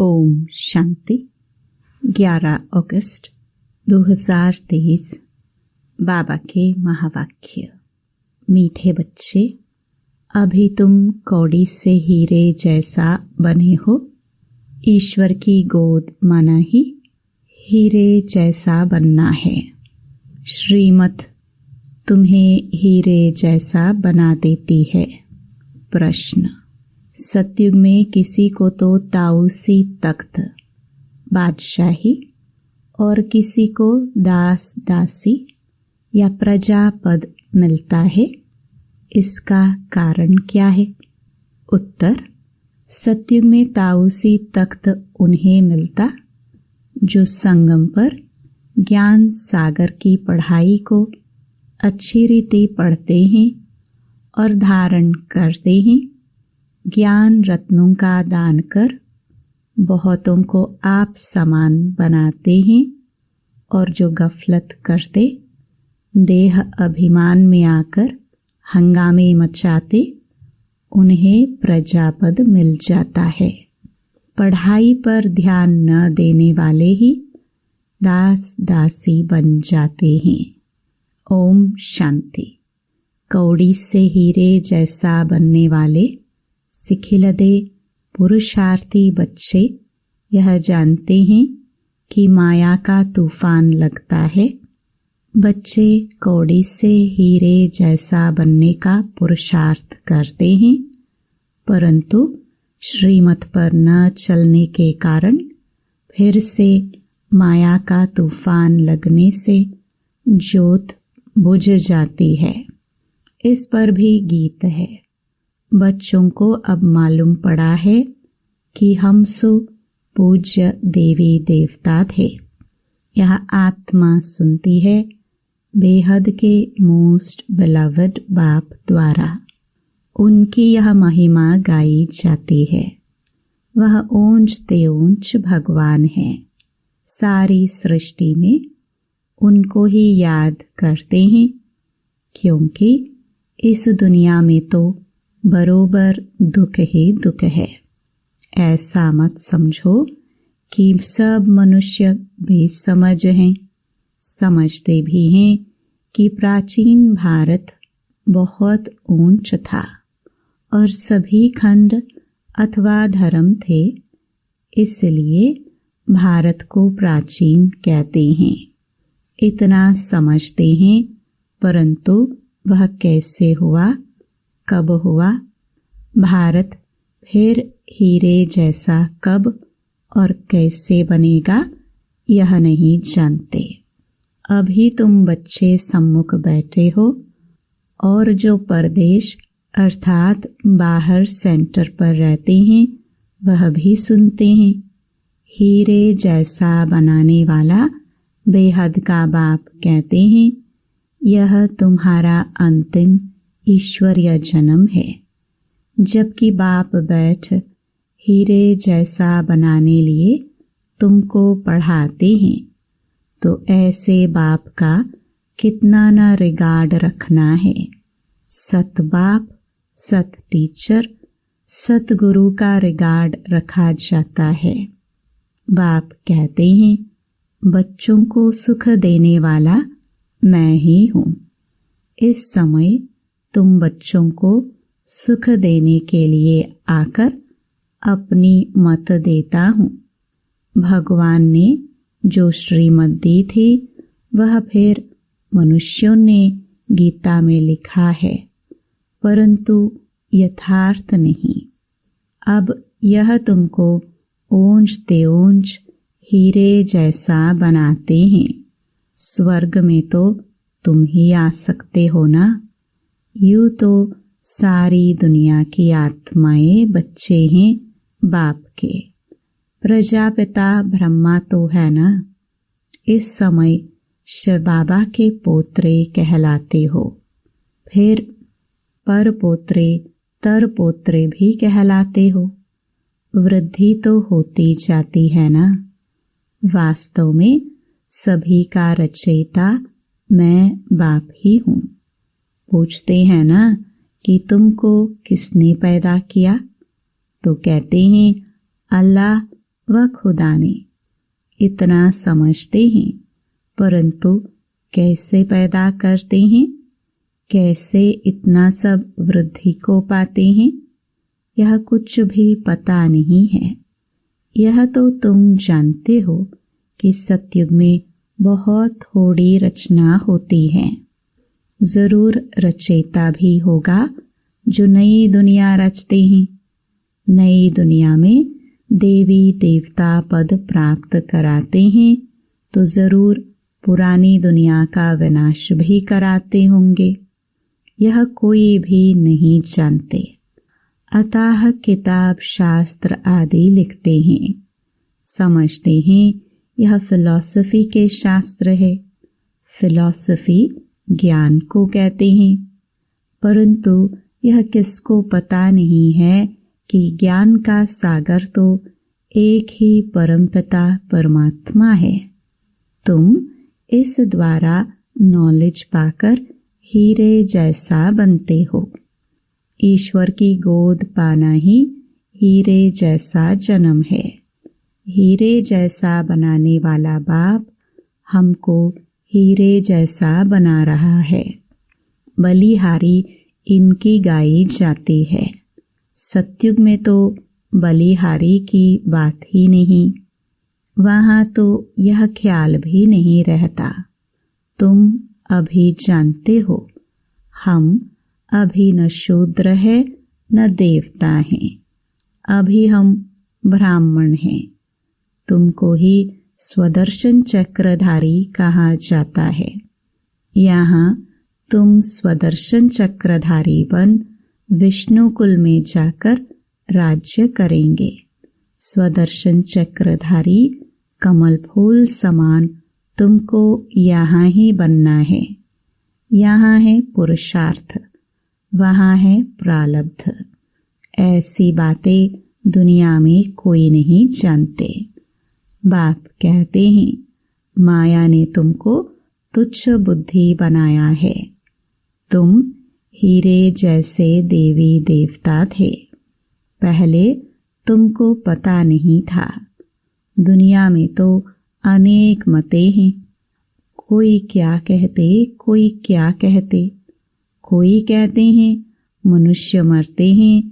ओम शांति। 11 अगस्त 2023। बाबा के महावाक्य। मीठे बच्चे, अभी तुम कौड़ी से हीरे जैसा बने हो। ईश्वर की गोद माना ही हीरे जैसा बनना है। श्रीमत तुम्हें हीरे जैसा बना देती है। प्रश्न। सतयुग में किसी को तो ताऊसी तख्त, बादशाही और किसी को दास दासी या प्रजा पद मिलता है। इसका कारण क्या है? उत्तर। सतयुग में ताऊसी तख्त उन्हें मिलता जो संगम पर ज्ञान सागर की पढ़ाई को अच्छी रीति पढ़ते हैं और धारण करते हैं। ज्ञान रत्नों का दान कर बहुतों को आप समान बनाते हैं और जो गफलत करते, देह अभिमान में आकर हंगामे मचाते, उन्हें प्रजापद मिल जाता है। पढ़ाई पर ध्यान न देने वाले ही दास दासी बन जाते हैं। ओम शांति। कौड़ी से हीरे जैसा बनने वाले सिखिलदे पुरुषार्थी बच्चे यह जानते हैं कि माया का तूफान लगता है। बच्चे कौड़ी से हीरे जैसा बनने का पुरुषार्थ करते हैं, परंतु श्रीमत पर न चलने के कारण फिर से माया का तूफान लगने से ज्योत बुझ जाती है। इस पर भी गीत है। बच्चों को अब मालूम पड़ा है कि हम सो पूज्य देवी देवता थे। यह आत्मा सुनती है बेहद के मोस्ट बिलवड बाप द्वारा। उनकी यह महिमा गाई जाती है। वह ऊंच ते ऊंच भगवान है। सारी सृष्टि में उनको ही याद करते हैं, क्योंकि इस दुनिया में तो बरोबर दुख ही दुख है। ऐसा मत समझो कि सब मनुष्य बेसमझ हैं। समझते भी हैं कि प्राचीन भारत बहुत ऊंच था और सभी खंड अथवा धर्म थे, इसलिए भारत को प्राचीन कहते हैं। इतना समझते हैं, परंतु वह कैसे हुआ, कब हुआ? भारत फिर हीरे जैसा कब और कैसे बनेगा, यह नहीं जानते। अभी तुम बच्चे सम्मुख बैठे हो और जो परदेश अर्थात बाहर सेंटर पर रहते हैं वह भी सुनते हैं। हीरे जैसा बनाने वाला बेहद का बाप कहते हैं, यह तुम्हारा अंतिम ईश्वरीय जन्म है। जबकि बाप बैठ हीरे जैसा बनाने लिए तुमको पढ़ाते हैं, तो ऐसे बाप का कितना न रिगार्ड रखना है। सत बाप, सत टीचर, सत गुरु का रिगार्ड रखा जाता है। बाप कहते हैं, बच्चों को सुख देने वाला मैं ही हूँ। इस समय तुम बच्चों को सुख देने के लिए आकर अपनी मत देता हूँ। भगवान ने जो श्रीमत दी थी वह फिर मनुष्यों ने गीता में लिखा है, परंतु यथार्थ नहीं। अब यह तुमको ऊंच ते ऊंच हीरे जैसा बनाते हैं। स्वर्ग में तो तुम ही आ सकते हो ना। यूं तो सारी दुनिया की आत्माएं बच्चे हैं बाप के। प्रजापिता ब्रह्मा तो है ना। इस समय शिव बाबा के पोत्रे कहलाते हो। फिर पर पोत्रे तर पोत्रे भी कहलाते हो। वृद्धि तो होती जाती है ना। वास्तव में सभी का रचयिता मैं बाप ही हूँ। पूछते हैं ना कि तुमको किसने पैदा किया, तो कहते हैं अल्लाह व खुदा ने इतना समझते हैं, परंतु कैसे पैदा करते हैं, कैसे इतना सब वृद्धि को पाते हैं, यह कुछ भी पता नहीं है। यह तो तुम जानते हो कि सतयुग में बहुत थोड़ी रचना होती है। जरूर रचयिता भी होगा जो नई दुनिया रचते हैं। नई दुनिया में देवी देवता पद प्राप्त कराते हैं, तो जरूर पुरानी दुनिया का विनाश भी कराते होंगे। यह कोई भी नहीं जानते। अतः किताब शास्त्र आदि लिखते हैं, समझते हैं यह फिलॉसफी के शास्त्र है। फिलॉसफी ज्ञान को कहते हैं, परंतु यह किसको पता नहीं है कि ज्ञान का सागर तो एक ही परमपिता परमात्मा है। तुम इस द्वारा नॉलेज पाकर हीरे जैसा बनते हो। ईश्वर की गोद पाना ही हीरे जैसा जन्म है। हीरे जैसा बनाने वाला बाप हमको हीरे जैसा बना रहा है। बलिहारी इनकी गाई जाती है। सतयुग में तो बलिहारी की बात ही नहीं। वहाँ तो यह ख्याल भी नहीं रहता। तुम अभी जानते हो, हम अभी न शूद्र है न देवता हैं। अभी हम ब्राह्मण हैं। तुमको ही स्वदर्शन चक्रधारी कहा जाता है। यहाँ तुम स्वदर्शन चक्रधारी बन विष्णु कुल में जाकर राज्य करेंगे। स्वदर्शन चक्रधारी कमल फूल समान तुमको यहाँ ही बनना है। यहाँ है पुरुषार्थ, वहाँ है प्रारब्ध। ऐसी बातें दुनिया में कोई नहीं जानते। बाप कहते हैं, माया ने तुमको तुच्छ बुद्धि बनाया है। तुम हीरे जैसे देवी देवता थे। पहले तुमको पता नहीं था। दुनिया में तो अनेक मतें हैं। कोई क्या कहते, कोई क्या कहते। कोई कहते हैं मनुष्य मरते हैं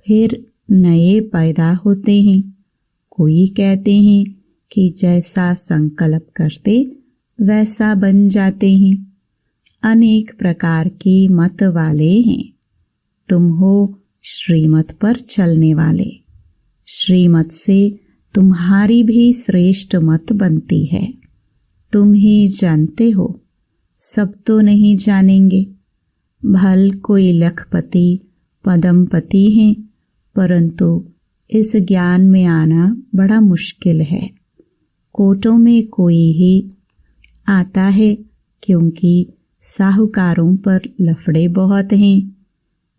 फिर नए पैदा होते हैं। कोई कहते हैं कि जैसा संकल्प करते वैसा बन जाते हैं। अनेक प्रकार की मत वाले हैं। तुम हो श्रीमत पर चलने वाले। श्रीमत से तुम्हारी भी श्रेष्ठ मत बनती है। तुम ही जानते हो, सब तो नहीं जानेंगे। भल कोई लखपति पदमपति हैं, परंतु इस ज्ञान में आना बड़ा मुश्किल है। कोटों में कोई ही आता है, क्योंकि साहूकारों पर लफड़े बहुत हैं।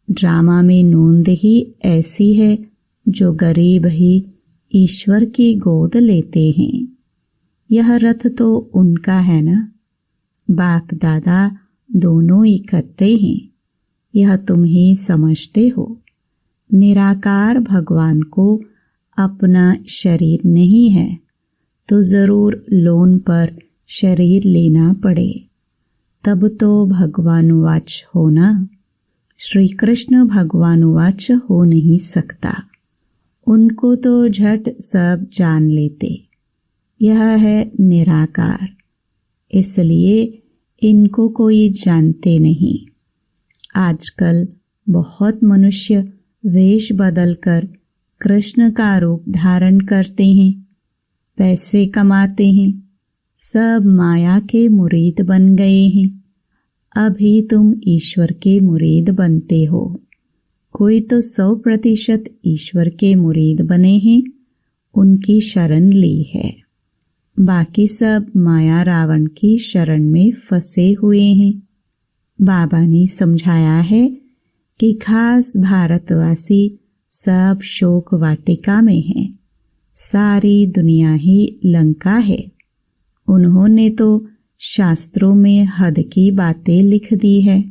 ड्रामा में नोंद ही ऐसी है जो गरीब ही ईश्वर की गोद लेते हैं। यह रथ तो उनका है ना। बाप दादा दोनों इकट्ठे हैं। यह तुम ही समझते हो। निराकार भगवान को अपना शरीर नहीं है, तो जरूर लोन पर शरीर लेना पड़े, तब तो भगवानुवाच होना। श्री कृष्ण भगवानुवाच हो नहीं सकता। उनको तो झट सब जान लेते। यह है निराकार, इसलिए इनको कोई जानते नहीं। आजकल बहुत मनुष्य वेश बदलकर कृष्ण का रूप धारण करते हैं, पैसे कमाते हैं, सब माया के मुरीद बन गए हैं। अभी तुम ईश्वर के मुरीद बनते हो। कोई तो 100% ईश्वर के मुरीद बने हैं, उनकी शरण ली है। बाकी सब माया रावण की शरण में फंसे हुए हैं। बाबा ने समझाया है कि खास भारतवासी सब शोक वाटिका में हैं। सारी दुनिया ही लंका है। उन्होंने तो शास्त्रों में हद की बातें लिख दी है।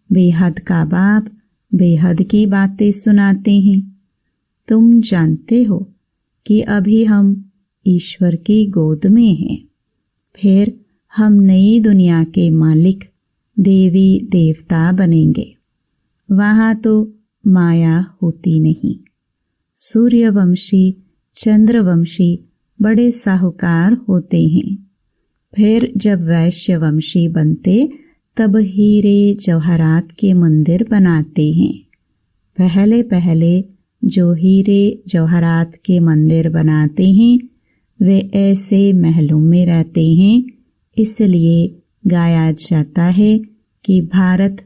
बेहद का बाप बेहद की बातें सुनाते हैं। तुम जानते हो कि अभी हम ईश्वर की गोद में हैं। फिर हम नई दुनिया के मालिक देवी देवता बनेंगे। वहाँ तो माया होती नहीं। सूर्यवंशी चंद्रवंशी बड़े साहूकार होते हैं। फिर जब वैश्यवंशी बनते तब हीरे जवाहरात के मंदिर बनाते हैं। पहले पहले जो हीरे जवाहरात के मंदिर बनाते हैं वे ऐसे महलों में रहते हैं। इसलिए गाया जाता है कि भारत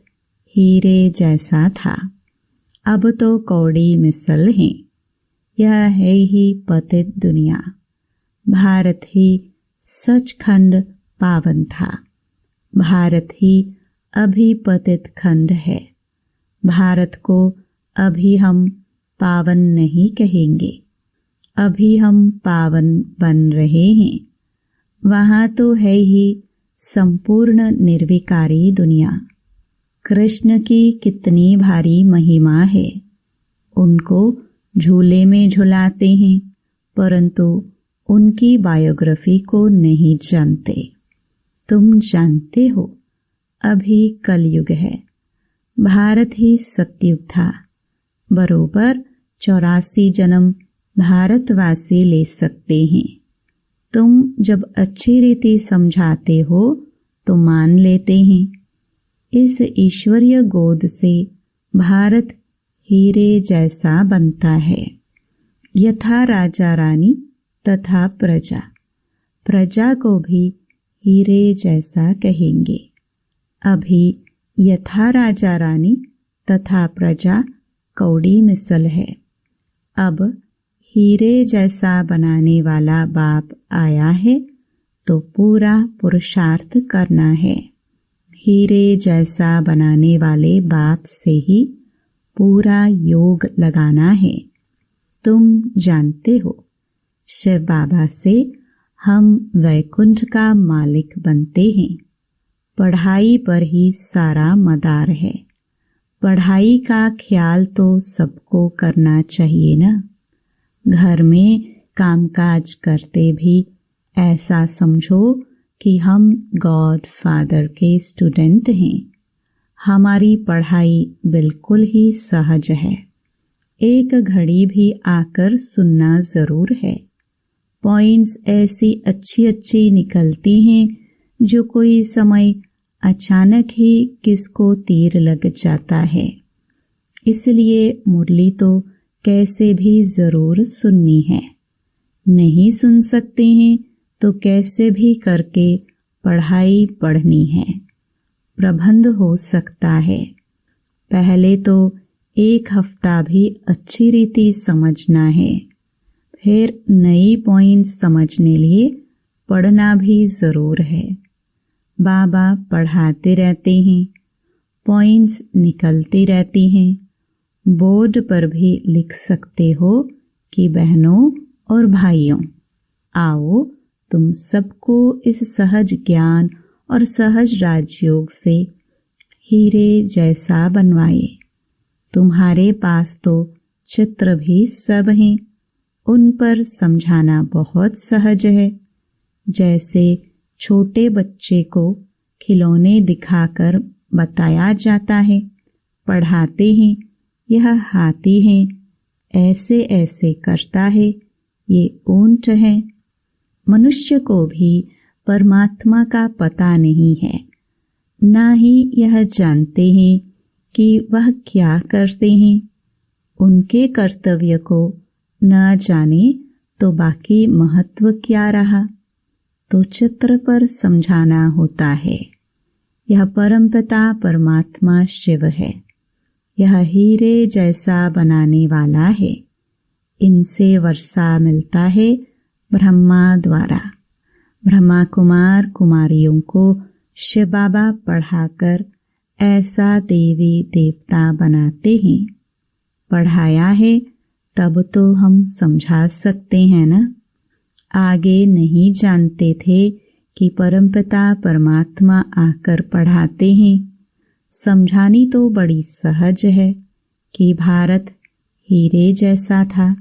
हीरे जैसा था। अब तो कौड़ी मिसल है। यह है ही पतित दुनिया। भारत ही सचखंड पावन था। भारत ही अभी पतित खंड है। भारत को अभी हम पावन नहीं कहेंगे। अभी हम पावन बन रहे हैं। वहाँ तो है ही संपूर्ण निर्विकारी दुनिया। कृष्ण की कितनी भारी महिमा है। उनको झूले में झुलाते हैं परंतु उनकी बायोग्राफी को नहीं जानते। तुम जानते हो अभी कलयुग है। भारत ही सतयुग था। बरोबर 84 जन्म भारतवासी ले सकते हैं। तुम जब अच्छी रीति समझाते हो तो मान लेते हैं। इस ईश्वरीय गोद से भारत हीरे जैसा बनता है। यथा राजा रानी तथा प्रजा। प्रजा को भी हीरे जैसा कहेंगे। अभी यथा राजा रानी तथा प्रजा कौड़ी मिसल है। अब हीरे जैसा बनाने वाला बाप आया है तो पूरा पुरुषार्थ करना है। हीरे जैसा बनाने वाले बाप से ही पूरा योग लगाना है। तुम जानते हो शिव बाबा से हम वैकुंठ का मालिक बनते हैं। पढ़ाई पर ही सारा मदार है। पढ़ाई का ख्याल तो सबको करना चाहिए ना। घर में कामकाज करते भी ऐसा समझो कि हम गॉड फादर के स्टूडेंट हैं। हमारी पढ़ाई बिल्कुल ही सहज है। एक घड़ी भी आकर सुनना जरूर है। पॉइंट्स ऐसी अच्छी अच्छी निकलती हैं जो कोई समय अचानक ही किसको तीर लग जाता है। इसलिए मुरली तो कैसे भी जरूर सुननी है। नहीं सुन सकते हैं तो कैसे भी करके पढ़ाई पढ़नी है। प्रबंध हो सकता है। पहले तो 1 हफ्ता भी अच्छी रीति समझना है। फिर नई पॉइंट समझने लिए पढ़ना भी जरूर है। बाबा पढ़ाते रहते हैं। पॉइंट्स निकलती रहती हैं। बोर्ड पर भी लिख सकते हो कि बहनों और भाइयों, आओ तुम सबको इस सहज ज्ञान और सहज राजयोग से हीरे जैसा बनवाए। तुम्हारे पास तो चित्र भी सब हैं। उन पर समझाना बहुत सहज है। जैसे छोटे बच्चे को खिलौने दिखाकर बताया जाता है। पढ़ाते हैं, यह हाथी है, ऐसे ऐसे करता है, ये ऊंट है। मनुष्य को भी परमात्मा का पता नहीं है। ना ही यह जानते हैं कि वह क्या करते हैं। उनके कर्तव्य को न जाने तो बाकी महत्व क्या रहा। तो चित्र पर समझाना होता है। यह परमपिता परमात्मा शिव है। यह हीरे जैसा बनाने वाला है। इनसे वर्षा मिलता है ब्रह्मा द्वारा। ब्रह्मा कुमार कुमारियों को शिव बाबा पढ़ाकर ऐसा देवी देवता बनाते हैं। पढ़ाया है तब तो हम समझा सकते हैं ना। आगे नहीं जानते थे कि परमपिता परमात्मा आकर पढ़ाते हैं। समझानी तो बड़ी सहज है कि भारत हीरे जैसा था।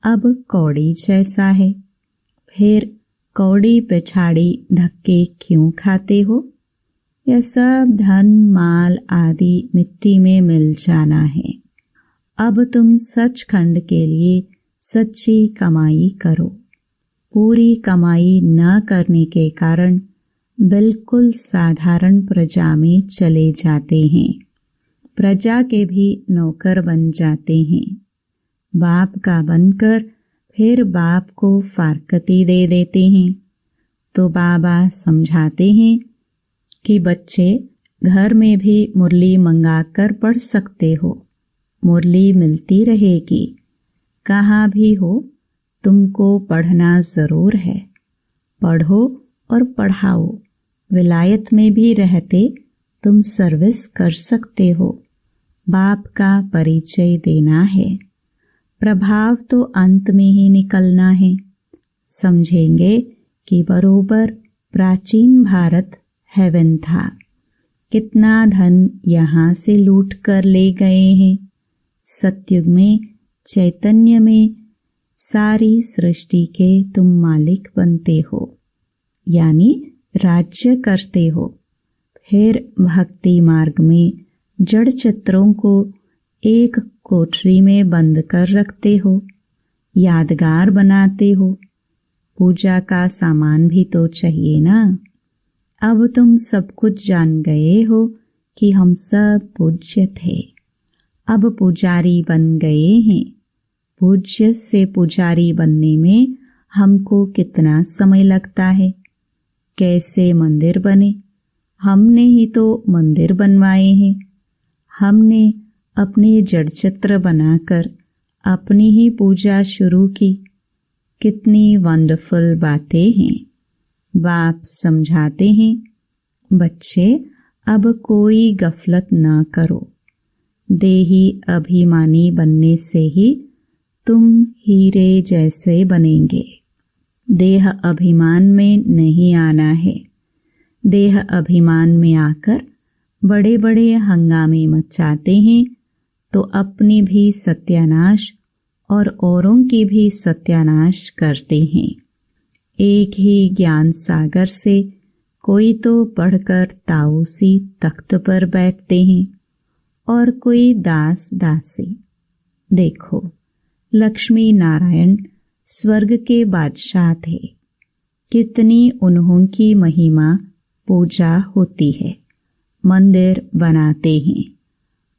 अब कौड़ी जैसा है, फिर कौड़ी पिछाड़ी धक्के क्यों खाते हो? यह सब धन माल आदि मिट्टी में मिल जाना है। अब तुम सचखंड के लिए सच्ची कमाई करो। पूरी कमाई न करने के कारण बिल्कुल साधारण प्रजा में चले जाते हैं। प्रजा के भी नौकर बन जाते हैं। बाप का बनकर फिर बाप को फारकती दे देते हैं। तो बाबा समझाते हैं कि बच्चे, घर में भी मुरली मंगाकर पढ़ सकते हो। मुरली मिलती रहेगी। कहाँ भी हो, तुमको पढ़ना जरूर है। पढ़ो और पढ़ाओ। विलायत में भी रहते तुम सर्विस कर सकते हो। बाप का परिचय देना है। प्रभाव तो अंत में ही निकलना है। समझेंगे कि बरोबर प्राचीन भारत हेवन था। कितना धन यहाँ से लूट कर ले गए हैं। सतयुग में, चैतन्य में सारी सृष्टि के तुम मालिक बनते हो, यानी राज्य करते हो। फिर भक्ति मार्ग में जड़ चित्रों को एक कोठरी में बंद कर रखते हो, यादगार बनाते हो। पूजा का सामान भी तो चाहिए ना। अब तुम सब कुछ जान गए हो कि हम सब पूज्य थे। अब पुजारी बन गए हैं। पूज्य से पुजारी बनने में हमको कितना समय लगता है। कैसे मंदिर बने? हमने ही तो मंदिर बनवाए हैं। हमने अपने जड़ चित्र बनाकर अपनी ही पूजा शुरू की। कितनी वंडरफुल बातें हैं। बाप समझाते हैं, बच्चे अब कोई गफलत न करो। देही अभिमानी बनने से ही तुम हीरे जैसे बनेंगे। देह अभिमान में नहीं आना है। देह अभिमान में आकर बड़े बड़े हंगामे मचाते हैं तो अपनी भी सत्यानाश और औरों की भी सत्यानाश करते हैं। एक ही ज्ञान सागर से कोई तो पढ़कर ताऊसी तख्त पर बैठते हैं और कोई दास दासी। देखो, लक्ष्मी नारायण स्वर्ग के बादशाह थे। कितनी उन्हों की महिमा पूजा होती है, मंदिर बनाते हैं।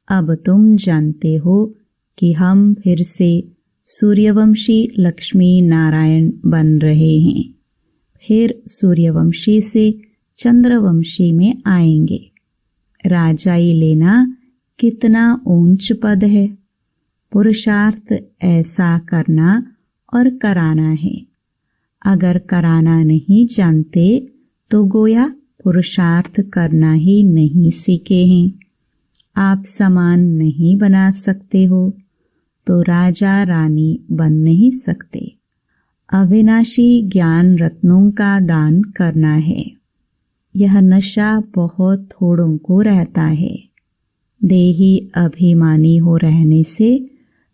अब तुम जानते हो कि हम फिर से सूर्यवंशी लक्ष्मी नारायण बन रहे हैं। फिर सूर्यवंशी से चंद्रवंशी में आएंगे। राजाई लेना कितना ऊंच पद है। पुरुषार्थ ऐसा करना और कराना है। अगर कराना नहीं जानते तो गोया पुरुषार्थ करना ही नहीं सीखे हैं। आप समान नहीं बना सकते हो तो राजा रानी बन नहीं सकते। अविनाशी ज्ञान रत्नों का दान करना है। यह नशा बहुत थोड़ों को रहता है। देही अभिमानी हो रहने से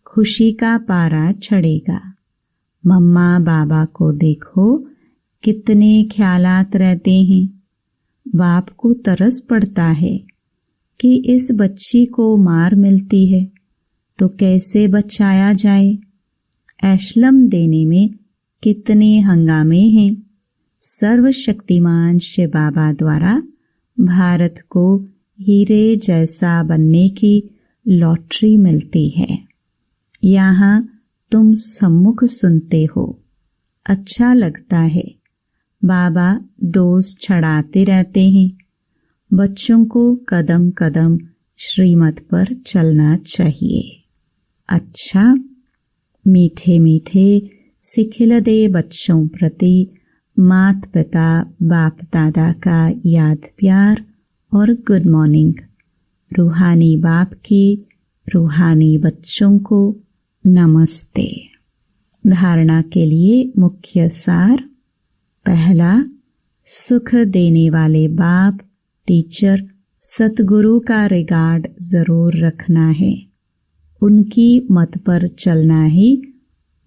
खुशी का पारा चढ़ेगा। मम्मा बाबा को देखो, कितने ख्यालात रहते हैं। बाप को तरस पड़ता है कि इस बच्ची को मार मिलती है तो कैसे बचाया जाए। एशलम देने में कितने हंगामे हैं। सर्वशक्तिमान शिव बाबा द्वारा भारत को हीरे जैसा बनने की लॉटरी मिलती है। यहाँ तुम सम्मुख सुनते हो, अच्छा लगता है। बाबा डोज चढ़ाते रहते हैं। बच्चों को कदम कदम श्रीमत पर चलना चाहिए। अच्छा, मीठे मीठे सिखिल दे बच्चों प्रति मात पिता बाप दादा का याद प्यार और गुड मॉर्निंग। रूहानी बाप की रूहानी बच्चों को नमस्ते। धारणा के लिए मुख्य सार। पहला, सुख देने वाले बाप टीचर सतगुरु का रिगार्ड जरूर रखना है। उनकी मत पर चलना ही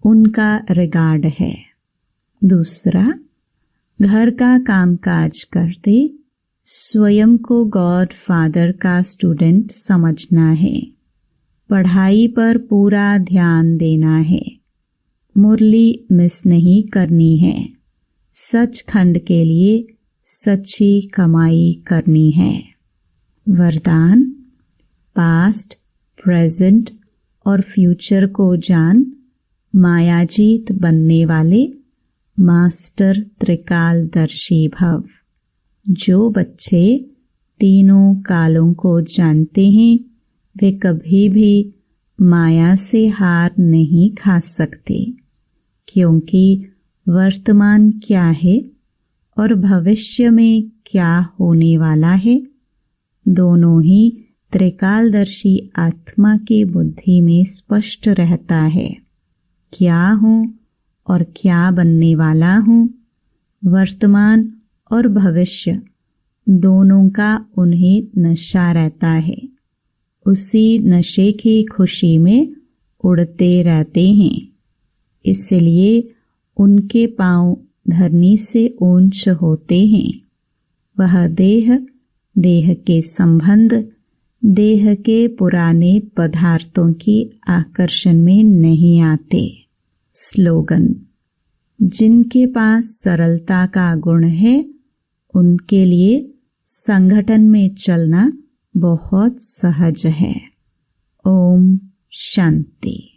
उनका रिगार्ड है। दूसरा, घर का कामकाज करते स्वयं को गॉड फादर का स्टूडेंट समझना है। पढ़ाई पर पूरा ध्यान देना है। मुरली मिस नहीं करनी है। सचखंड के लिए सच्ची कमाई करनी है। वरदान, पास्ट, प्रेजेंट और फ्यूचर को जान मायाजीत बनने वाले मास्टर त्रिकालदर्शी भव। जो बच्चे तीनों कालों को जानते हैं वे कभी भी माया से हार नहीं खा सकते, क्योंकि वर्तमान क्या है और भविष्य में क्या होने वाला है, दोनों ही त्रिकालदर्शी आत्मा की बुद्धि में स्पष्ट रहता है। क्या हूँ और क्या बनने वाला हूँ, वर्तमान और भविष्य दोनों का उन्हें नशा रहता है। उसी नशे की खुशी में उड़ते रहते हैं। इसलिए उनके पांव धरनी से ऊंच होते हैं। वह देह, देह के संबंध, देह के पुराने पदार्थों की आकर्षण में नहीं आते। स्लोगन, जिनके पास सरलता का गुण है उनके लिए संगठन में चलना बहुत सहज है। ओम शांति।